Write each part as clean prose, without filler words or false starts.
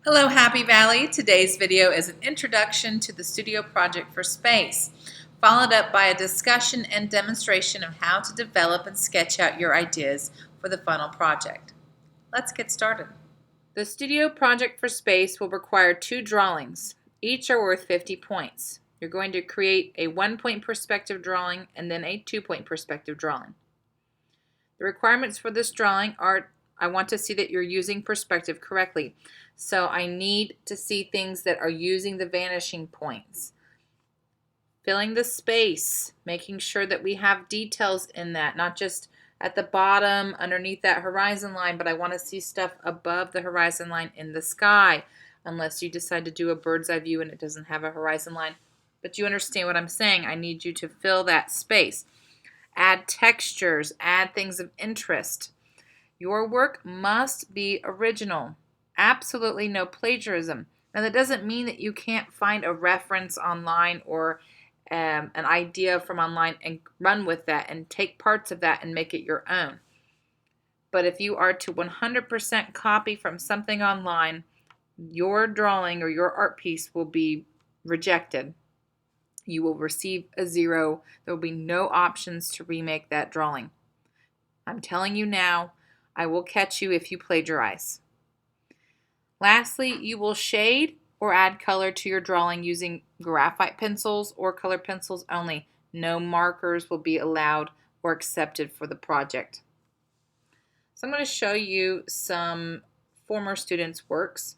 Hello, Happy Valley. Today's video is an introduction to the studio project for space, followed up by a discussion and demonstration of how to develop and sketch out your ideas for the final project. Let's get started. The studio project for space will require 2 drawings. Each are worth 50 points. You're going to create a 1-point perspective drawing and then a 2-point perspective drawing. The requirements for this drawing are I want to see that you're using perspective correctly. So I need to see things that are using the vanishing points. Filling the space, making sure that we have details in that, not just at the bottom underneath that horizon line, but I want to see stuff above the horizon line in the sky, unless you decide to do a bird's eye view and it doesn't have a horizon line. But you understand what I'm saying. I need you to fill that space. Add textures, add things of interest. Your work must be original. Absolutely no plagiarism. Now, that doesn't mean that you can't find a reference online or an idea from online and run with that and take parts of that and make it your own. But if you are to 100% copy from something online, your drawing or your art piece will be rejected. You will receive a 0. There will be no options to remake that drawing. I'm telling you now, I will catch you if you plagiarize. Lastly, you will shade or add color to your drawing using graphite pencils or color pencils only. No markers will be allowed or accepted for the project. So I'm going to show you some former students' works.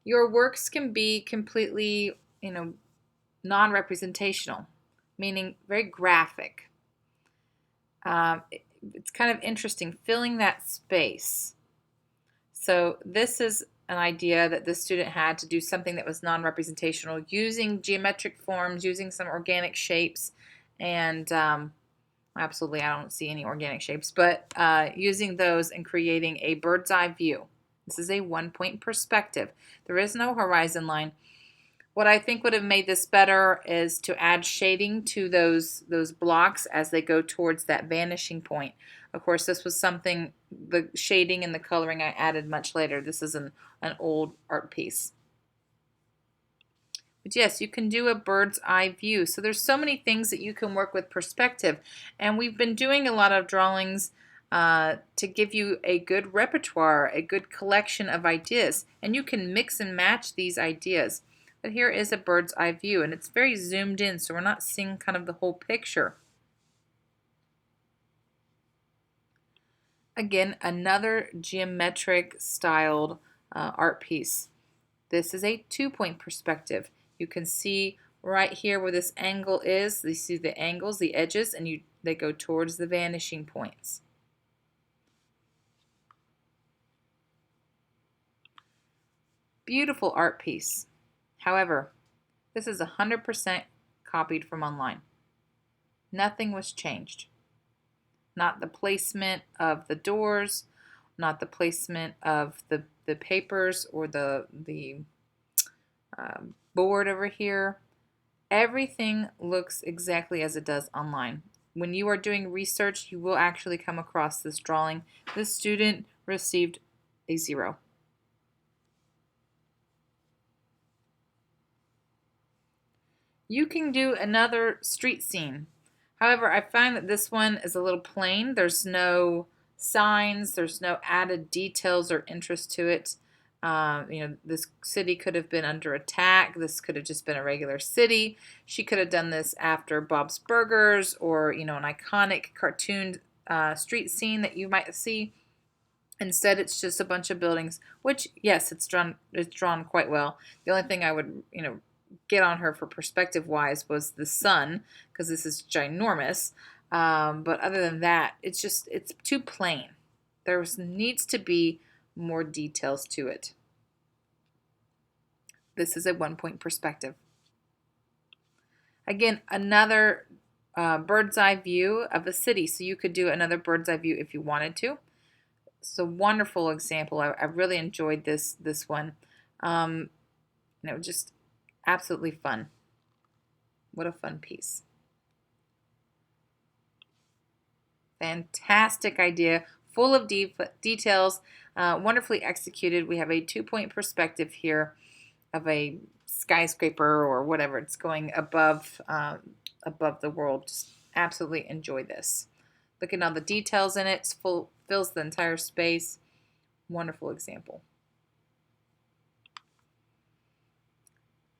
Your works can be completely, non-representational, meaning very graphic. It's kind of interesting, filling that space. So this is an idea that this student had to do something that was non-representational, using geometric forms, using some organic shapes, and absolutely I don't see any organic shapes, but using those and creating a bird's eye view. This is a 1-point perspective. There is no horizon line. What I think would have made this better is to add shading to those blocks as they go towards that vanishing point. Of course, this was something, the shading and the coloring I added much later. This is an old art piece. But yes, you can do a bird's eye view. So there's so many things that you can work with perspective. And we've been doing a lot of drawings to give you a good repertoire, a good collection of ideas. And you can mix and match these ideas. But here is a bird's eye view, and it's very zoomed in, so we're not seeing kind of the whole picture. Again, another geometric styled art piece. This is a 2-point perspective. You can see right here where this angle is. You see the angles, the edges, and they go towards the vanishing points. Beautiful art piece. However, this is 100% copied from online. Nothing was changed. Not the placement of the doors, not the placement of the papers or the board over here. Everything looks exactly as it does online. When you are doing research, you will actually come across this drawing. This student received a 0. You can do another street scene. However, I find that this one is a little plain. There's no signs, there's no added details or interest to it. This city could have been under attack. This could have just been a regular city. She could have done this after Bob's Burgers or, an iconic cartoon street scene that you might see. Instead, it's just a bunch of buildings, which, yes, it's drawn quite well. The only thing I would, get on her for perspective wise was the sun, because this is ginormous. But other than that, it's too plain. There needs to be more details to it. This is a 1-point perspective. Again, another bird's eye view of a city. So you could do another bird's eye view if you wanted to. It's a wonderful example. I really enjoyed this one. Just absolutely fun. What a fun piece. Fantastic idea, full of details. Wonderfully executed. We have a 2-point perspective here of a skyscraper or whatever. It's going above the world. Just absolutely enjoy this. Look at all the details in it. It's full, fills the entire space. Wonderful example.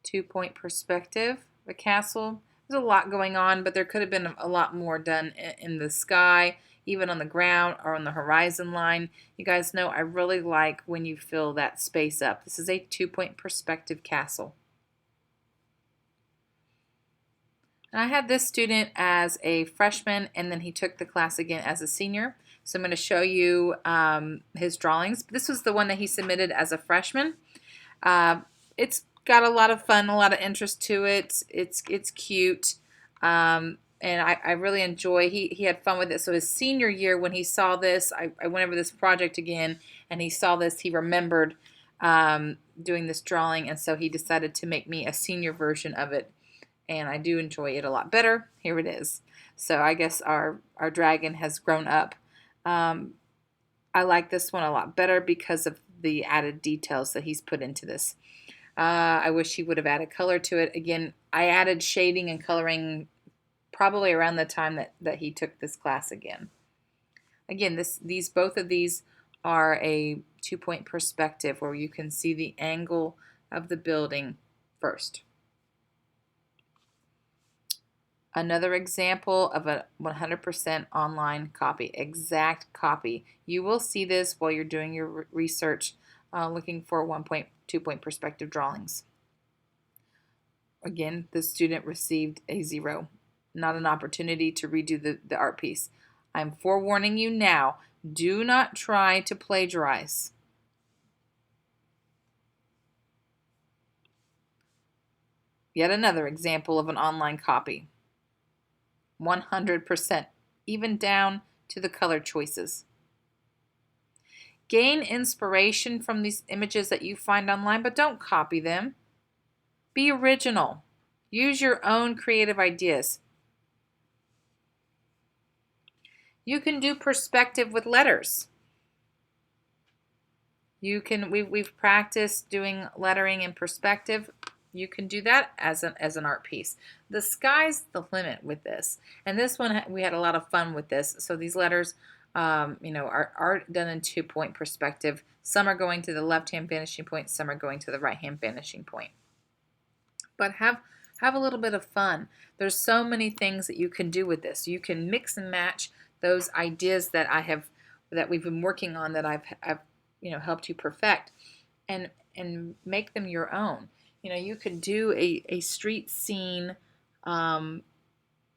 2-point perspective. The castle. There's a lot going on, but there could have been a lot more done in the sky, even on the ground or on the horizon line. You guys know I really like when you fill that space up. This is a 2-point perspective castle. And I had this student as a freshman, and then he took the class again as a senior. So I'm going to show you his drawings. This was the one that he submitted as a freshman. It's got a lot of fun, a lot of interest to it. It's cute, and I really enjoy. He had fun with it. So his senior year, when he saw this, I went over this project again, and he saw this. He remembered doing this drawing, and so he decided to make me a senior version of it. And I do enjoy it a lot better. Here it is. So I guess our dragon has grown up. I like this one a lot better because of the added details that he's put into this. I wish he would have added color to it. Again, I added shading and coloring probably around the time that he took this class again. Again, both of these are a 2-point perspective where you can see the angle of the building first. Another example of a 100% online copy, exact copy. You will see this while you're doing your research, looking for 1-point, 2-point perspective drawings. Again, the student received a 0, not an opportunity to redo the art piece. I'm forewarning you now, do not try to plagiarize. Yet another example of an online copy. 100%, even down to the color choices. Gain inspiration from these images that you find online, but don't copy them. Be original. Use your own creative ideas. You can do perspective with letters. We've practiced doing lettering in perspective. You can do that as an art piece. The sky's the limit with this. And this one, we had a lot of fun with this. So these letters, are done in 2-point perspective. Some are going to the left-hand vanishing point. Some are going to the right-hand vanishing point. But have a little bit of fun. There's so many things that you can do with this. You can mix and match those ideas that we've been working on, that I've helped you perfect, and make them your own. You could do a street scene in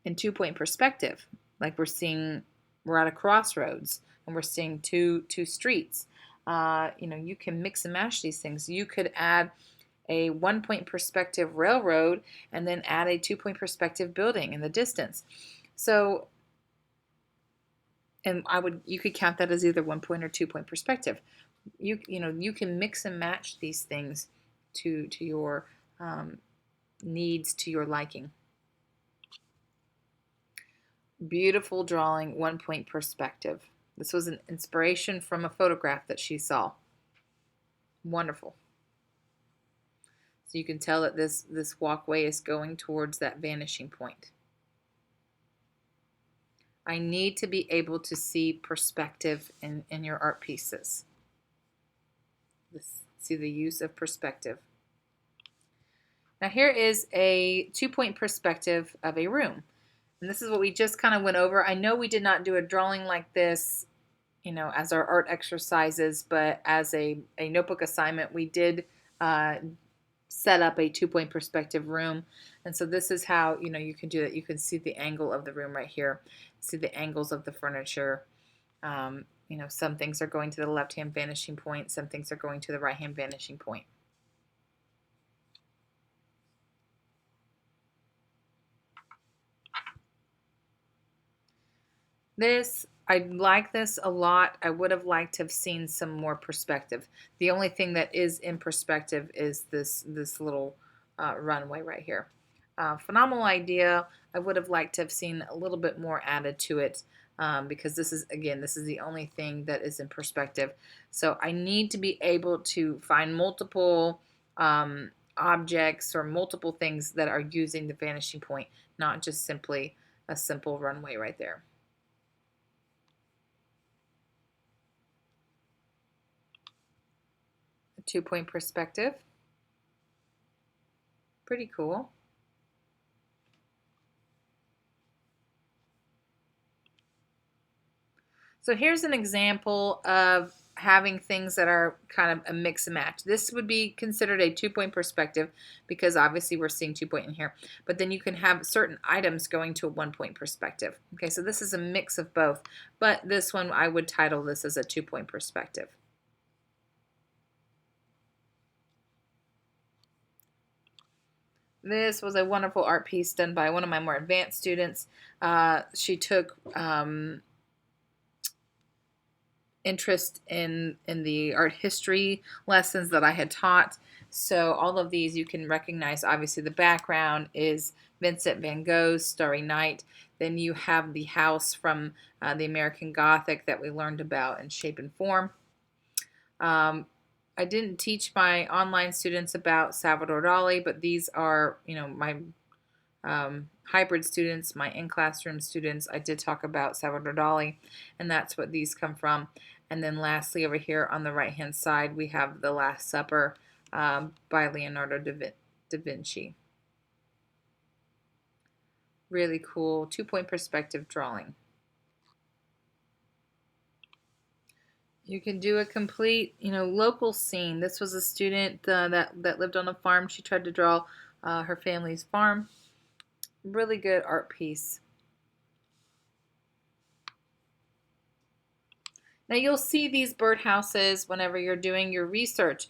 2-point perspective, like we're at a crossroads and we're seeing two streets. You can mix and match these things. You could add a 1-point perspective railroad and then add a 2-point perspective building in the distance. So, and you could count that as either 1-point or 2-point perspective. You can mix and match these things to your needs, to your liking. Beautiful drawing, 1-point perspective. This was an inspiration from a photograph that she saw. Wonderful. So you can tell that this walkway is going towards that vanishing point. I need to be able to see perspective in your art pieces. See the use of perspective. Now here is a 2-point perspective of a room. And this is what we just kind of went over. I know we did not do a drawing like this, as our art exercises, but as a notebook assignment, we did set up a 2-point perspective room. And so this is how, you can do that. You can see the angle of the room right here. See the angles of the furniture. Some things are going to the left-hand vanishing point. Some things are going to the right-hand vanishing point. I like this a lot. I would have liked to have seen some more perspective. The only thing that is in perspective is this little runway right here. Phenomenal idea. I would have liked to have seen a little bit more added to it. because this is, again, this is the only thing that is in perspective. So I need to be able to find multiple objects or multiple things that are using the vanishing point, not just simply a simple runway right there. A 2-point perspective. Pretty cool. So here's an example of having things that are kind of a mix and match. This would be considered a 2-point perspective because obviously we're seeing 2-point in here. But then you can have certain items going to a 1-point perspective. Okay, so this is a mix of both. But this one, I would title this as a 2-point perspective. This was a wonderful art piece done by one of my more advanced students. She took interest in the art history lessons that I had taught. So all of these you can recognize. Obviously the background is Vincent van Gogh's Starry Night. Then you have the house from the American Gothic that we learned about in Shape and Form. I didn't teach my online students about Salvador Dali, but these are, my hybrid students, my in-classroom students. I did talk about Salvador Dali, and that's what these come from. And then lastly, over here on the right-hand side, we have The Last Supper by Leonardo da Vinci. Really cool 2-point perspective drawing. You can do a complete, local scene. This was a student that lived on a farm. She tried to draw her family's farm. Really good art piece. Now you'll see these birdhouses whenever you're doing your research,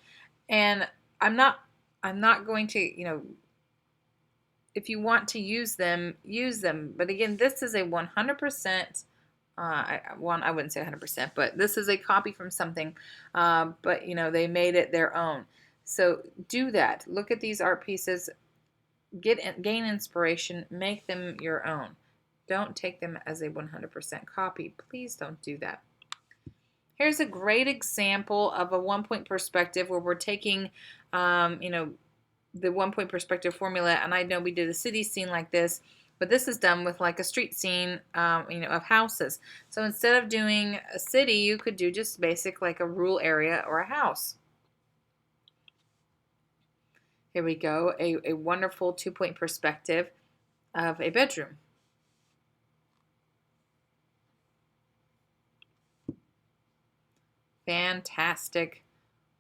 and I'm not going to, if you want to use them, use them. But again, this is a 100%. I wouldn't say 100%, but this is a copy from something. But they made it their own. So do that. Look at these art pieces. Gain inspiration. Make them your own. Don't take them as a 100% copy. Please don't do that. Here's a great example of a 1-point perspective where we're taking, the 1-point perspective formula. And I know we did a city scene like this, but this is done with like a street scene, of houses. So instead of doing a city, you could do just basic like a rural area or a house. Here we go, a wonderful 2-point perspective of a bedroom. Fantastic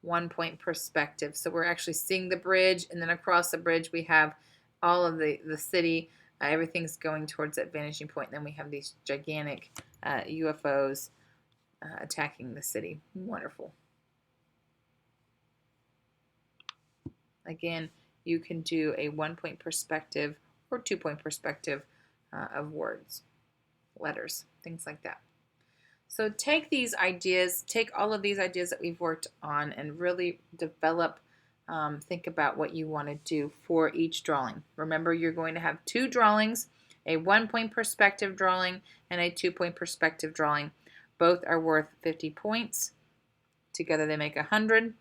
1-point perspective. So we're actually seeing the bridge, and then across the bridge we have all of the city. Everything's going towards that vanishing point. And then we have these gigantic UFOs attacking the city. Wonderful. Again, you can do a 1-point perspective or 2-point perspective of words, letters, things like that. So take these ideas, take all of these ideas that we've worked on and really develop, think about what you want to do for each drawing. Remember, you're going to have 2 drawings, a 1-point perspective drawing and a 2-point perspective drawing. Both are worth 50 points. Together they make 100.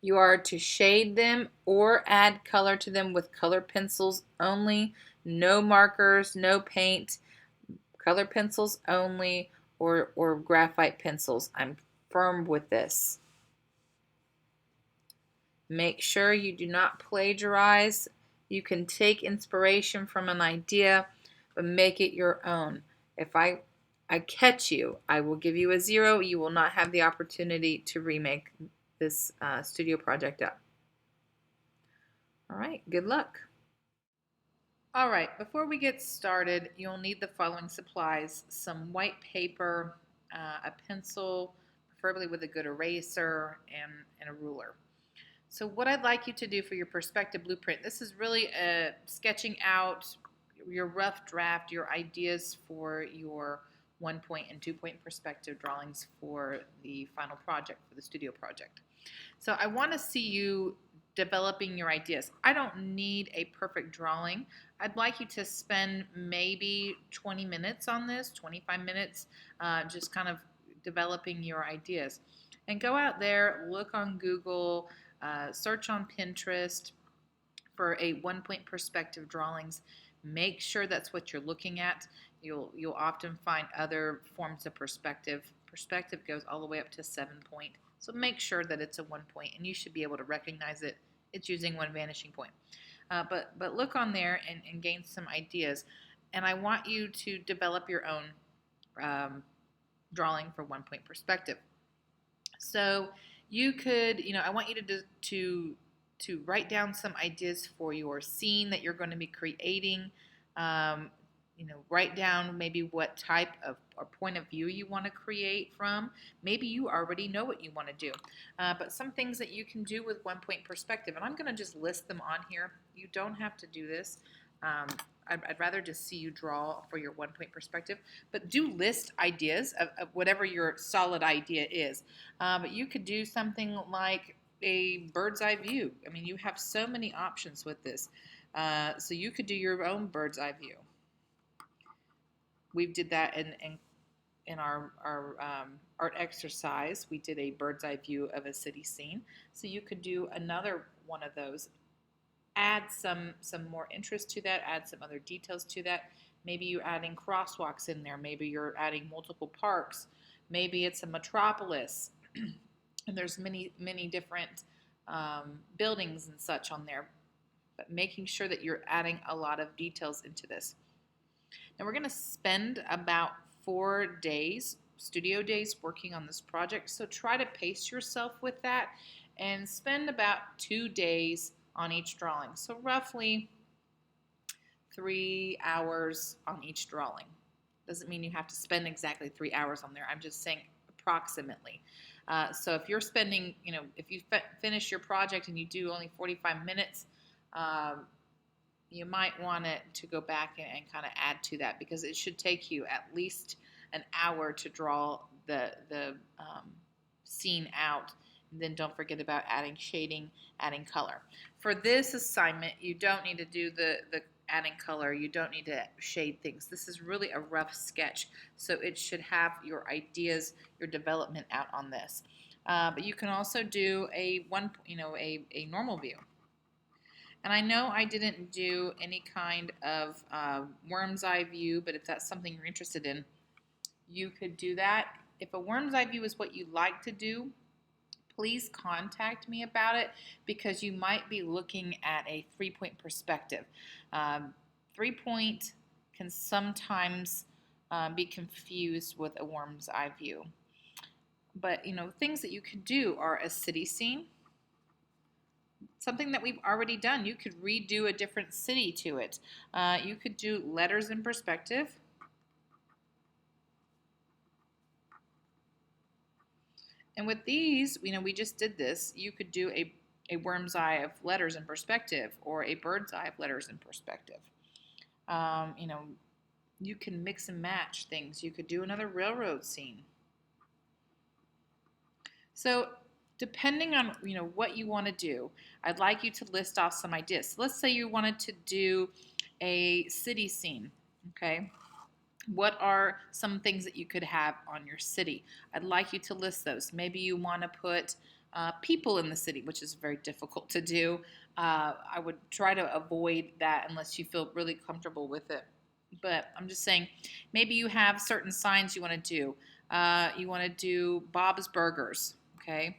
You are to shade them or add color to them with color pencils only. No markers, no paint. Color pencils only, or graphite pencils. I'm firm with this. Make sure you do not plagiarize. You can take inspiration from an idea, but make it your own. If I catch you, I will give you a 0. You will not have the opportunity to remake this studio project up. All right, good luck. All right, before we get started, you'll need the following supplies: some white paper, a pencil, preferably with a good eraser, and a ruler. So what I'd like you to do for your perspective blueprint, this is really sketching out your rough draft, your ideas for your 1-point and 2-point perspective drawings for the final project, for the studio project. So I want to see you developing your ideas. I don't need a perfect drawing. I'd like you to spend maybe 20 minutes on this, 25 minutes, just kind of developing your ideas. And go out there, look on Google, search on Pinterest for a one-point perspective drawings. Make sure that's what you're looking at. You'll often find other forms of perspective. Perspective goes all the way up to 7-point. So make sure that it's a 1 point, and you should be able to recognize it. It's using one vanishing point. But look on there and gain some ideas. And I want you to develop your own drawing for 1-point perspective. So you could, I want you to write down some ideas for your scene that you're going to be creating. Write down maybe what type of or point of view you want to create from. Maybe you already know what you want to do. But some things that you can do with 1-point perspective, and I'm going to just list them on here. You don't have to do this. I'd rather just see you draw for your 1-point perspective, but do list ideas of whatever your solid idea is. But you could do something like a bird's eye view. I mean, you have so many options with this. So you could do your own bird's eye view. We did that in our art exercise. We did a bird's eye view of a city scene. So you could do another one of those. Add some more interest to that. Add some other details to that. Maybe you're adding crosswalks in there. Maybe you're adding multiple parks. Maybe it's a metropolis. And there's many different buildings and such on there. But making sure that you're adding a lot of details into this. Now we're going to spend about 4 days, studio days, working on this project. So try to pace yourself with that and spend about 2 days on each drawing. So roughly 3 hours on each drawing. Doesn't mean you have to spend exactly 3 hours on there. I'm just saying approximately. So if you're spending, if you finish your project and you do only 45 minutes, you might want to go back and kind of add to that, because it should take you at least an hour to draw the scene out. And then don't forget about adding shading, adding color. For this assignment, you don't need to do the adding color. You don't need to shade things. This is really a rough sketch, so it should have your ideas, your development out on this. But you can also do a normal view. And I know I didn't do any kind of worm's eye view, but if that's something you're interested in, you could do that. If a worm's eye view is what you like to do, please contact me about it, because you might be looking at a 3-point perspective. 3-point can sometimes be confused with a worm's eye view. But, things that you could do are a city scene, something that we've already done. You could redo a different city to it. You could do letters in perspective. And with these, we just did this. You could do a worm's eye of letters in perspective, or a bird's eye of letters in perspective. You can mix and match things. You could do another railroad scene. So depending on what you want to do, I'd like you to list off some ideas. So let's say you wanted to do a city scene, okay? What are some things that you could have on your city? I'd like you to list those. Maybe you want to put people in the city, which is very difficult to do. I would try to avoid that unless you feel really comfortable with it. But I'm just saying, maybe you have certain signs you want to do. You want to do Bob's Burgers, okay?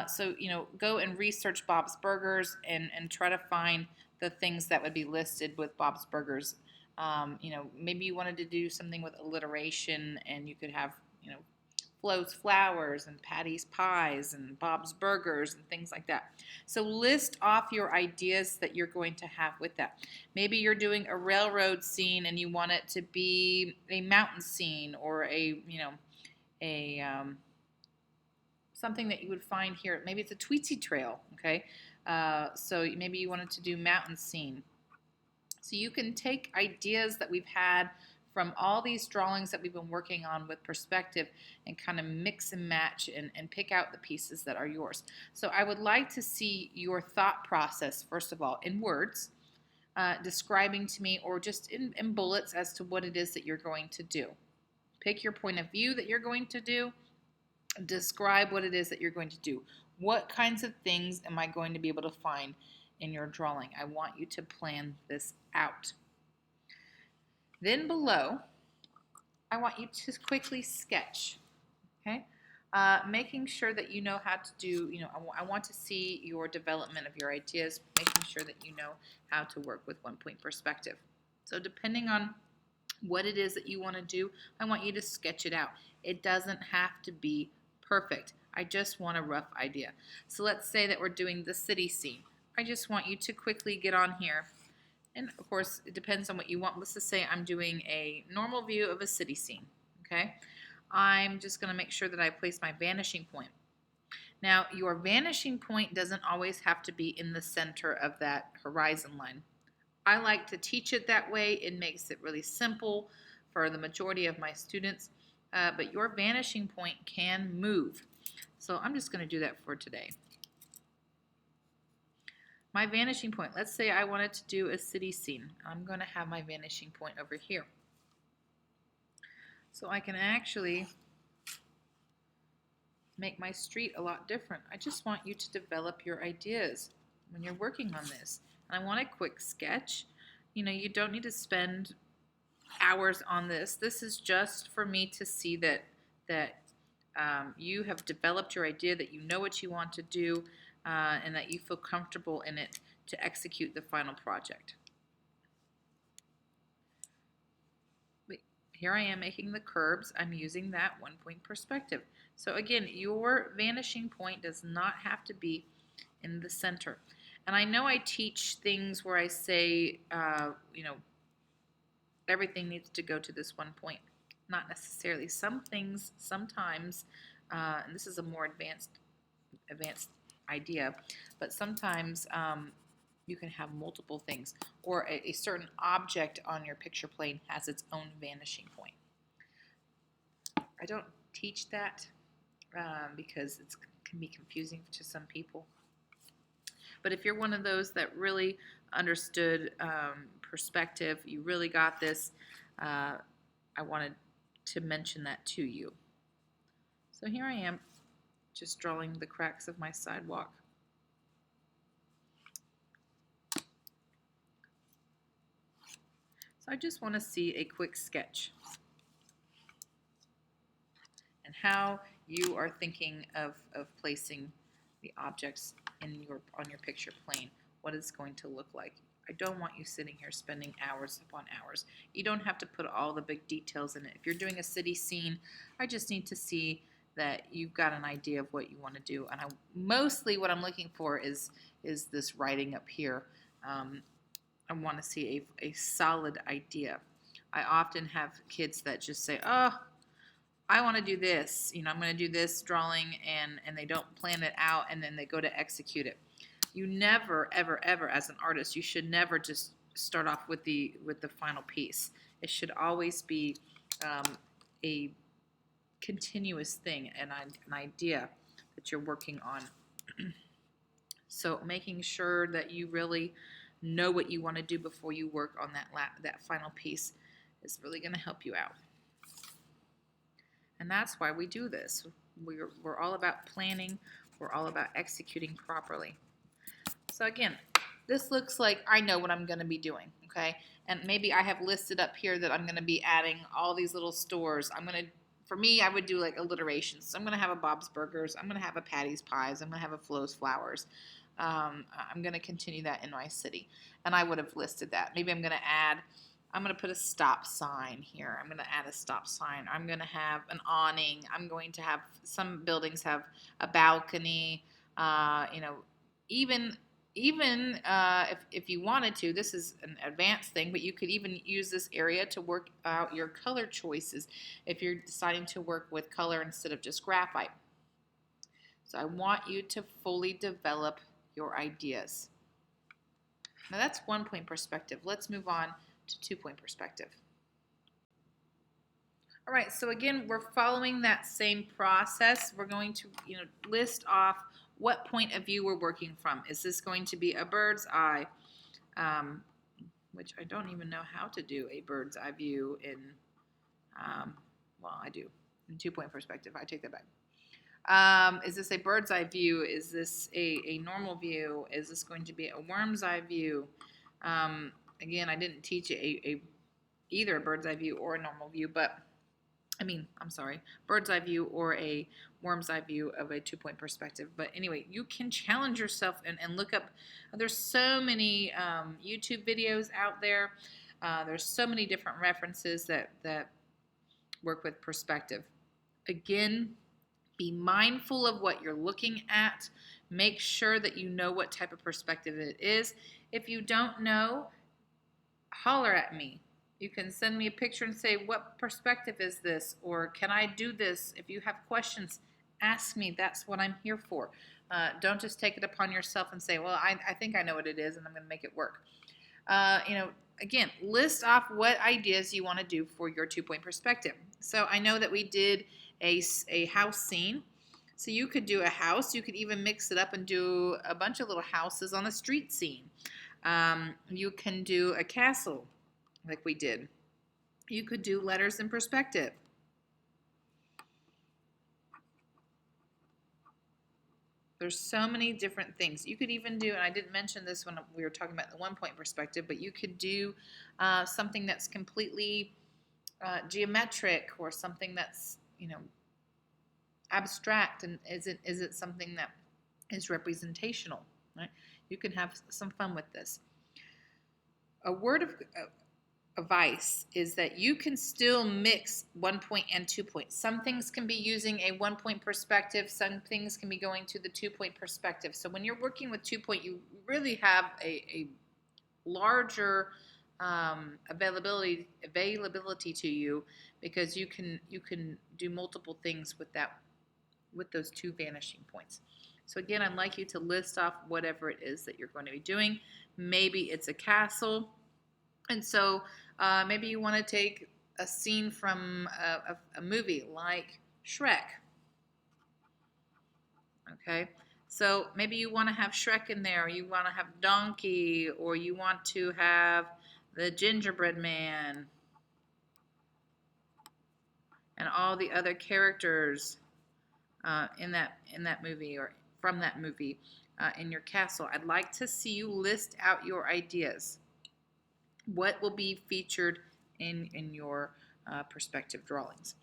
So, go and research Bob's Burgers and try to find the things that would be listed with Bob's Burgers. Maybe you wanted to do something with alliteration, and you could have, Flo's Flowers and Patty's Pies and Bob's Burgers and things like that. So list off your ideas that you're going to have with that. Maybe you're doing a railroad scene and you want it to be a mountain scene, or something that you would find here. Maybe it's a Tweetsie Trail, okay? So maybe you wanted to do mountain scene. So you can take ideas that we've had from all these drawings that we've been working on with perspective and kind of mix and match and pick out the pieces that are yours. So I would like to see your thought process, first of all, in words, describing to me, or just in bullets as to what it is that you're going to do. Pick your point of view that you're going to do. Describe what it is that you're going to do. What kinds of things am I going to be able to find in your drawing? I want you to plan this out. Then below, I want you to quickly sketch, okay? Making sure that you know how to do, I want to see your development of your ideas, making sure that you know how to work with one-point perspective. So depending on what it is that you want to do, I want you to sketch it out. It doesn't have to be perfect. I just want a rough idea. So let's say that we're doing the city scene. I just want you to quickly get on here. And of course, it depends on what you want. Let's just say I'm doing a normal view of a city scene, okay? I'm just going to make sure that I place my vanishing point. Now, your vanishing point doesn't always have to be in the center of that horizon line. I like to teach it that way. It makes it really simple for the majority of my students, but your vanishing point can move. So I'm just going to do that for today. My vanishing point, let's say I wanted to do a city scene. I'm going to have my vanishing point over here. So I can actually make my street a lot different. I just want you to develop your ideas when you're working on this. And I want a quick sketch. You don't need to spend hours on this. This is just for me to see that you have developed your idea, that you know what you want to do, and that you feel comfortable in it to execute the final project. But here I am making the curbs. I'm using that one-point perspective. So again, your vanishing point does not have to be in the center. And I know I teach things where I say, everything needs to go to this one point. Not necessarily. Some things, sometimes, and this is a more advanced idea, but sometimes you can have multiple things, or a certain object on your picture plane has its own vanishing point. I don't teach that because it can be confusing to some people. But if you're one of those that really understood perspective, you really got this, I wanted to mention that to you. So here I am, just drawing the cracks of my sidewalk. So I just want to see a quick sketch and how you are thinking of placing the objects on your picture plane, what it's going to look like. I don't want you sitting here spending hours upon hours. You don't have to put all the big details in it. If you're doing a city scene, I just need to see that you've got an idea of what you want to do. And mostly what I'm looking for is this writing up here. I want to see a solid idea. I often have kids that just say, oh, I want to do this. I'm going to do this drawing, and they don't plan it out, and then they go to execute it. You never, ever, ever, as an artist, you should never just start off with the final piece. It should always be a continuous thing, an idea that you're working on. So making sure that you really know what you want to do before you work on that final piece is really going to help you out. And that's why we do this. We're all about planning. We're all about executing properly. So again, this looks like I know what I'm going to be doing, okay? And maybe I have listed up here that I'm going to be adding all these little stores. For me, I would do like alliterations. So I'm going to have a Bob's Burgers. I'm going to have a Patty's Pies. I'm going to have a Flo's Flowers. I'm going to continue that in my city. And I would have listed that. Maybe I'm going to put a stop sign here. I'm going to add a stop sign. I'm going to have an awning. I'm going to have, some buildings have a balcony. Even if you wanted to, this is an advanced thing, but you could even use this area to work out your color choices if you're deciding to work with color instead of just graphite. So I want you to fully develop your ideas. Now that's one-point perspective. Let's move on to two-point perspective. All right, so again, we're following that same process. We're going to, list off what point of view we're working from. Is this going to be a bird's eye? Which I don't even know how to do a bird's eye view in, well, I do, in 2-point perspective. I take that back. Is this a bird's eye view? Is this a normal view? Is this going to be a worm's eye view? Again, I didn't teach either a bird's eye view or a normal view, but I'm sorry, bird's eye view or a worm's eye view of a 2-point perspective. But anyway, you can challenge yourself and look up. There's so many YouTube videos out there. There's so many different references that work with perspective. Again, be mindful of what you're looking at. Make sure that you know what type of perspective it is. If you don't know, holler at me. You can send me a picture and say, what perspective is this? Or can I do this? If you have questions, ask me. That's what I'm here for. Don't just take it upon yourself and say, well, I think I know what it is and I'm going to make it work. Again, list off what ideas you want to do for your 2-point perspective. So I know that we did a house scene. So you could do a house. You could even mix it up and do a bunch of little houses on a street scene. You can do a castle like we did. You could do letters in perspective. There's so many different things. You could even do, and I didn't mention this when we were talking about the 1-point perspective, but you could do something that's completely geometric or something that's, abstract. And is it something that is representational? Right? You can have some fun with this. A word of advice is that you can still mix 1-point and 2-point. Some things can be using a 1-point perspective. Some things can be going to the 2-point perspective. So when you're working with 2-point, you really have a larger availability to you, because you can do multiple things with those 2 vanishing points. So again, I'd like you to list off whatever it is that you're going to be doing. Maybe it's a castle. And so maybe you want to take a scene from a movie like Shrek. Okay, so maybe you want to have Shrek in there, or you want to have Donkey, or you want to have the gingerbread man and all the other characters in that movie or from that movie in your castle. I'd like to see you list out your ideas. What will be featured in your perspective drawings?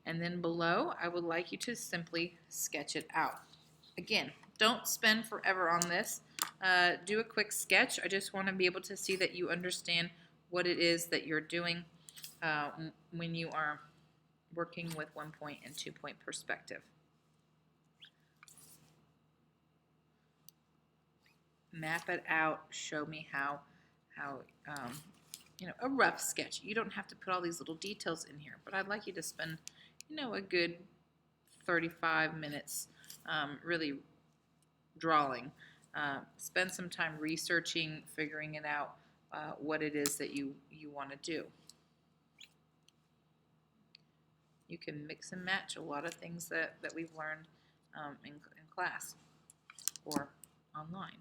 And then below, I would like you to simply sketch it out. Again, don't spend forever on this. Do a quick sketch. I just want to be able to see that you understand what it is that you're doing when you are working with 1-point and 2-point perspective. Map it out. Show me how a rough sketch. You don't have to put all these little details in here, but I'd like you to spend, a good 35 minutes really drawing. Spend some time researching, figuring it out, what it is that you want to do. You can mix and match a lot of things that we've learned in class or online.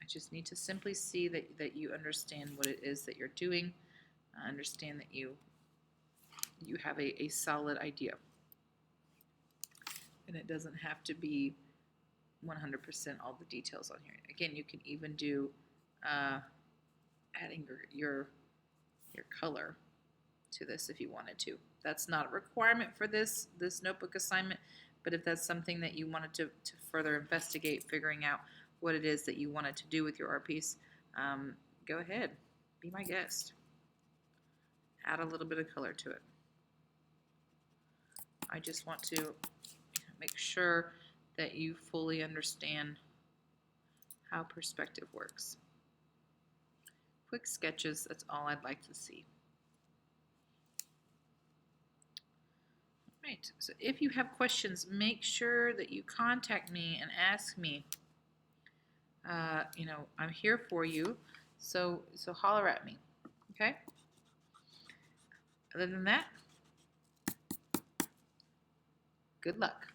Just need to simply see that you understand what it is that you're doing, understand that you have a solid idea. And it doesn't have to be 100% all the details on here. Again, you can even do adding your color to this if you wanted to. That's not a requirement for this notebook assignment, but if that's something that you wanted to further investigate, figuring out what it is that you wanted to do with your art piece, go ahead, be my guest. Add a little bit of color to it. I just want to make sure that you fully understand how perspective works. Quick sketches, that's all I'd like to see. All right, so if you have questions, make sure that you contact me and ask me. I'm here for you. So holler at me. Okay? Other than that, good luck.